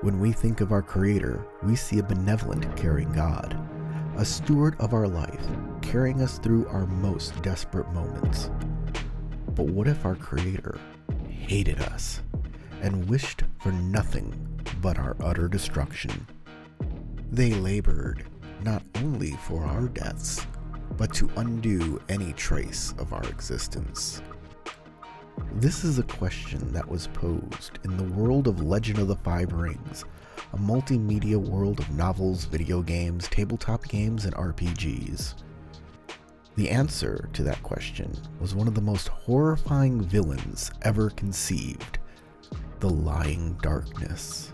When we think of our Creator, we see a benevolent, caring God, a steward of our life, carrying us through our most desperate moments. But what if our Creator hated us and wished for nothing but our utter destruction? They labored not only for our deaths, but to undo any trace of our existence. This is a question that was posed in the world of Legend of the Five Rings, a multimedia world of novels, video games, tabletop games, and RPGs. The answer to that question was one of the most horrifying villains ever conceived, the Lying Darkness.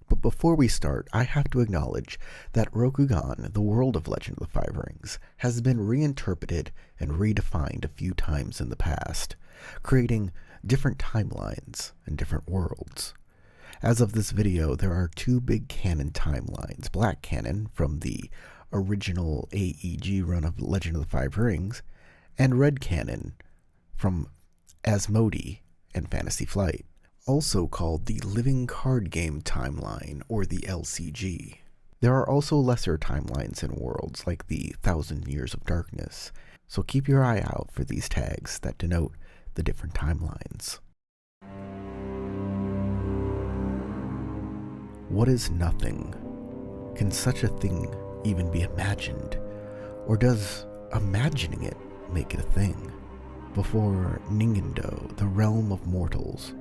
But before we start, I have to acknowledge that Rokugan, the world of Legend of the Five Rings, has been reinterpreted and redefined a few times in the past, creating different timelines and different worlds. As of this video, there are two big canon timelines: Black Canon from the original AEG run of Legend of the Five Rings, and Red Canon from Asmodee and Fantasy Flight, also called the Living Card Game Timeline, or the LCG. There are also lesser timelines in worlds, like the Thousand Years of Darkness, so keep your eye out for these tags that denote the different timelines. What is nothing? Can such a thing even be imagined? Or does imagining it make it a thing? Before Ningendo, the realm of mortals,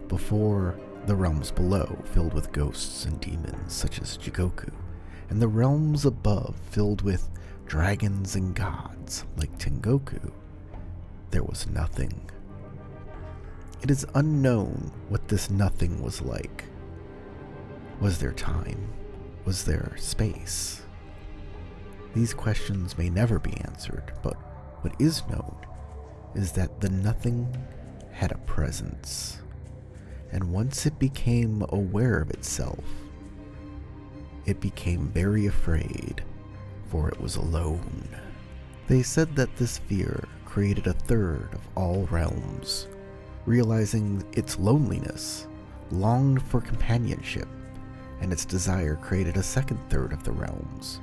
before the realms below filled with ghosts and demons such as Jigoku, and the realms above filled with dragons and gods like Tengoku, there was nothing. It is unknown what this nothing was like. Was there time? Was there space? These questions may never be answered, but what is known is that the nothing had a presence. And once it became aware of itself, it became very afraid, for it was alone. They said that this fear created a third of all realms. Realizing its loneliness, longed for companionship, and its desire created a second third of the realms.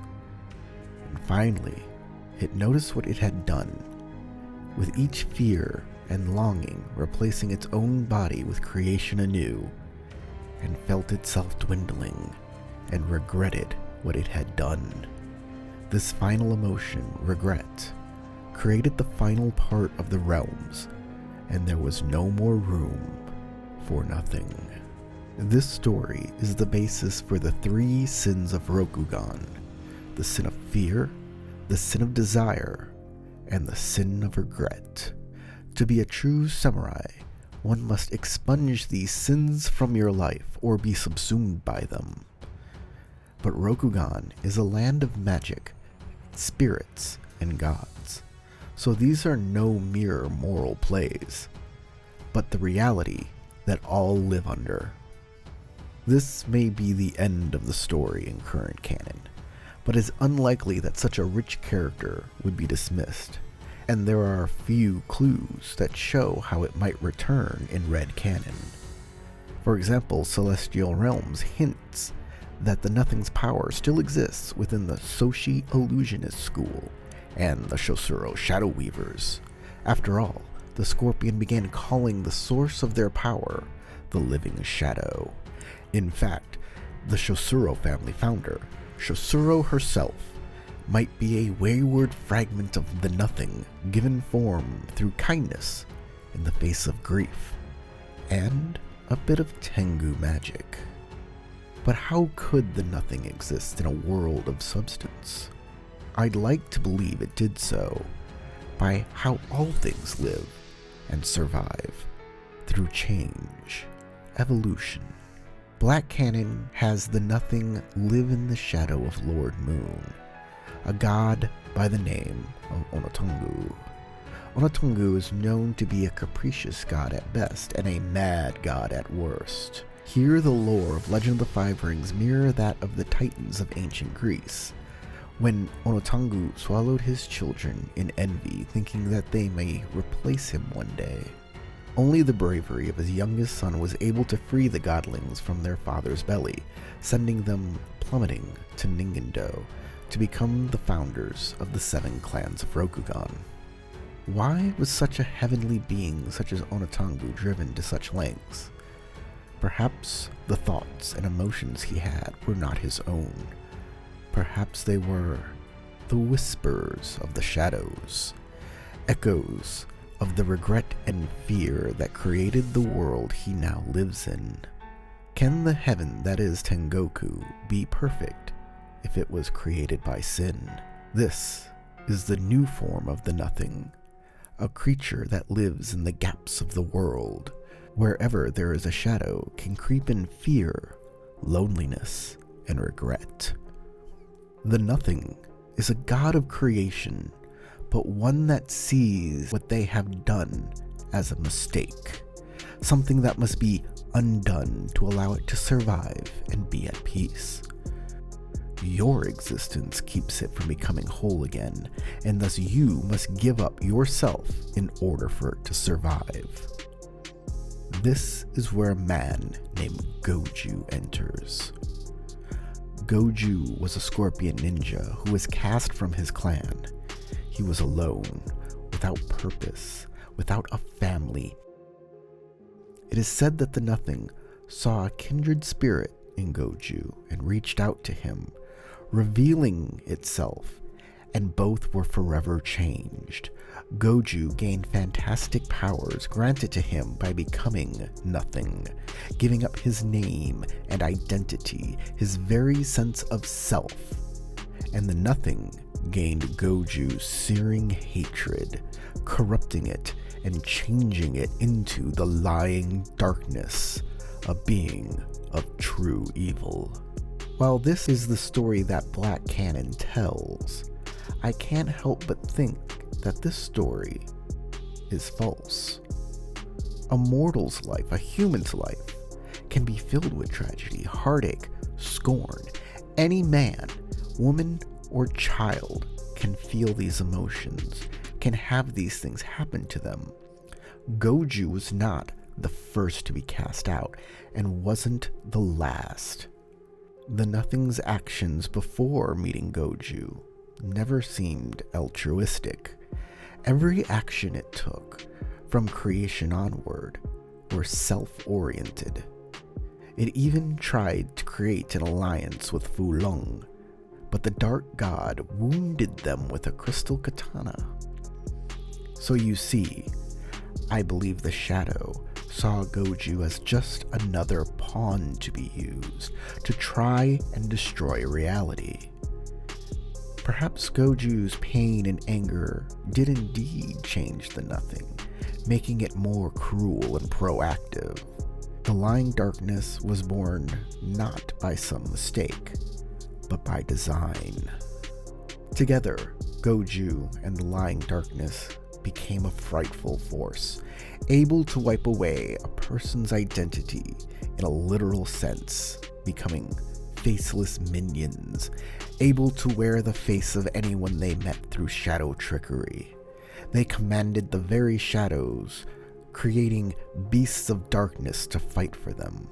And finally, it noticed what it had done, with each fear and longing replacing its own body with creation anew, and felt itself dwindling, and regretted what it had done. This final emotion, regret, created the final part of the realms, and there was no more room for nothing. This story is the basis for the three sins of Rokugan: the sin of fear, the sin of desire, and the sin of regret. To be a true samurai, one must expunge these sins from your life or be subsumed by them. But Rokugan is a land of magic, spirits, and gods, so these are no mere moral plays, but the reality that all live under. This may be the end of the story in current canon, but it's unlikely that such a rich character would be dismissed, and there are few clues that show how it might return in Red Canon. For example, Celestial Realms hints that the Nothing's power still exists within the Soshi Illusionist School and the Shosuro Shadow Weavers. After all, the Scorpion began calling the source of their power the Living Shadow. In fact, the Shosuro family founder, Shosuro herself, might be a wayward fragment of the Nothing given form through kindness in the face of grief, and a bit of Tengu magic. But how could the Nothing exist in a world of substance? I'd like to believe it did so by how all things live and survive, through change, evolution. Black Canon has the Nothing live in the shadow of Lord Moon, a god by the name of Onotongu. Onotongu is known to be a capricious god at best and a mad god at worst. Here the lore of Legend of the Five Rings mirror that of the Titans of ancient Greece, when Onotongu swallowed his children in envy, thinking that they may replace him one day. Only the bravery of his youngest son was able to free the godlings from their father's belly, sending them plummeting to Ningendo to become the founders of the 7 clans of Rokugan. Why was such a heavenly being such as Onotangu driven to such lengths? Perhaps the thoughts and emotions he had were not his own. Perhaps they were the whispers of the shadows, echoes of the regret and fear that created the world he now lives in. Can the heaven that is Tengoku be perfect if it was created by sin? This is the new form of the Nothing, a creature that lives in the gaps of the world. Wherever there is a shadow can creep in fear, loneliness, and regret. The Nothing is a god of creation, but one that sees what they have done as a mistake, something that must be undone to allow it to survive and be at peace. Your existence keeps it from becoming whole again, and thus you must give up yourself in order for it to survive. This is where a man named Goju enters. Goju was a scorpion ninja who was cast from his clan. He was alone, without purpose, without a family. It is said that the Nothing saw a kindred spirit in Goju and reached out to him, revealing itself, and both were forever changed. Goju gained fantastic powers granted to him by becoming Nothing, giving up his name and identity, his very sense of self. And the Nothing gained Goju's searing hatred, corrupting it and changing it into the lying darkness, a being of true evil. While this is the story that Black Canon tells, I can't help but think that this story is false. A mortal's life, a human's life, can be filled with tragedy, heartache, scorn. Any man, woman, or child can feel these emotions, can have these things happen to them. Goju was not the first to be cast out, and wasn't the last. The Nothing's actions before meeting Goju never seemed altruistic. Every action it took, from creation onward, were self-oriented. It even tried to create an alliance with Fu Long, but the dark god wounded them with a crystal katana. So you see, I believe the Shadow saw Goju as just another pawn to be used to try and destroy reality. Perhaps Goju's pain and anger did indeed change the Nothing, making it more cruel and proactive. The lying darkness was born not by some mistake, but by design. Together, Goju and the lying darkness became a frightful force, able to wipe away a person's identity in a literal sense, becoming faceless minions, able to wear the face of anyone they met through shadow trickery. They commanded the very shadows, creating beasts of darkness to fight for them.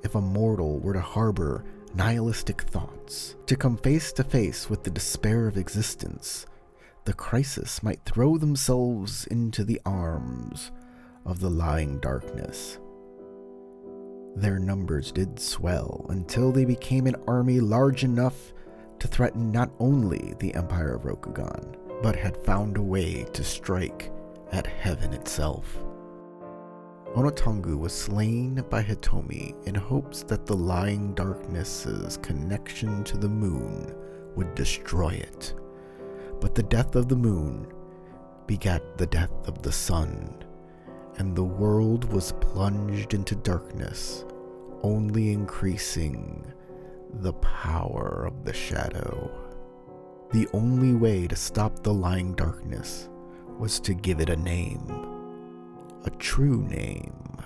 If a mortal were to harbor nihilistic thoughts, to come face to face with the despair of existence, the crisis might throw themselves into the arms of the lying darkness. Their numbers did swell until they became an army large enough to threaten not only the Empire of Rokugan, but had found a way to strike at heaven itself. Onotangu was slain by Hitomi in hopes that the lying darkness's connection to the moon would destroy it. But the death of the moon begat the death of the sun, and the world was plunged into darkness, only increasing the power of the shadow. The only way to stop the lying darkness was to give it a name, a true name.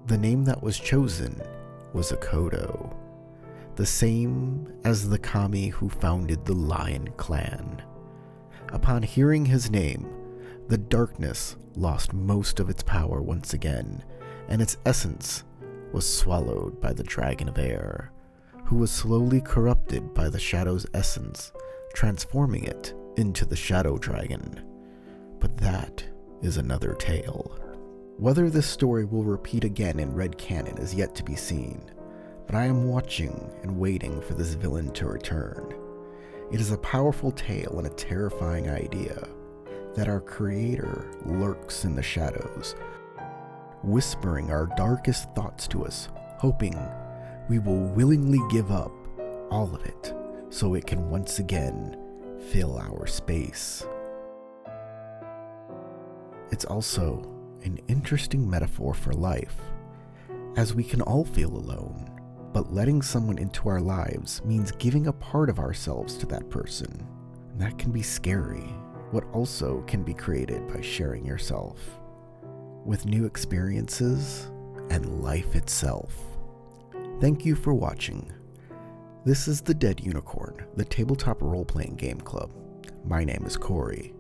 The name that was chosen was Akodo, the same as the kami who founded the Lion Clan. Upon hearing his name, The darkness lost most of its power once again, and its essence was swallowed by the Dragon of Air, who was slowly corrupted by the Shadow's essence, transforming it into the Shadow Dragon. But that is another tale. Whether this story will repeat again in Red Canon is yet to be seen, but I am watching and waiting for this villain to return. It is a powerful tale and a terrifying idea that our creator lurks in the shadows, whispering our darkest thoughts to us, hoping we will willingly give up all of it so it can once again fill our space. It's also an interesting metaphor for life, as we can all feel alone, but letting someone into our lives means giving a part of ourselves to that person. And that can be scary, what also can be created by sharing yourself with new experiences and life itself. Thank you for watching. This is The Dead Unicorn, the tabletop role-playing game club. My name is Corey.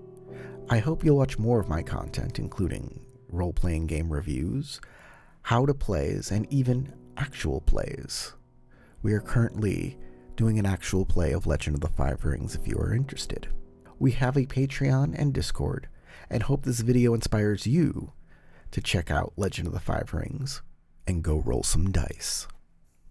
I hope you'll watch more of my content, including role-playing game reviews, how to plays, and even actual plays. We are currently doing an actual play of Legend of the Five Rings if you are interested. We have a Patreon and Discord, and hope this video inspires you to check out Legend of the Five Rings and go roll some dice.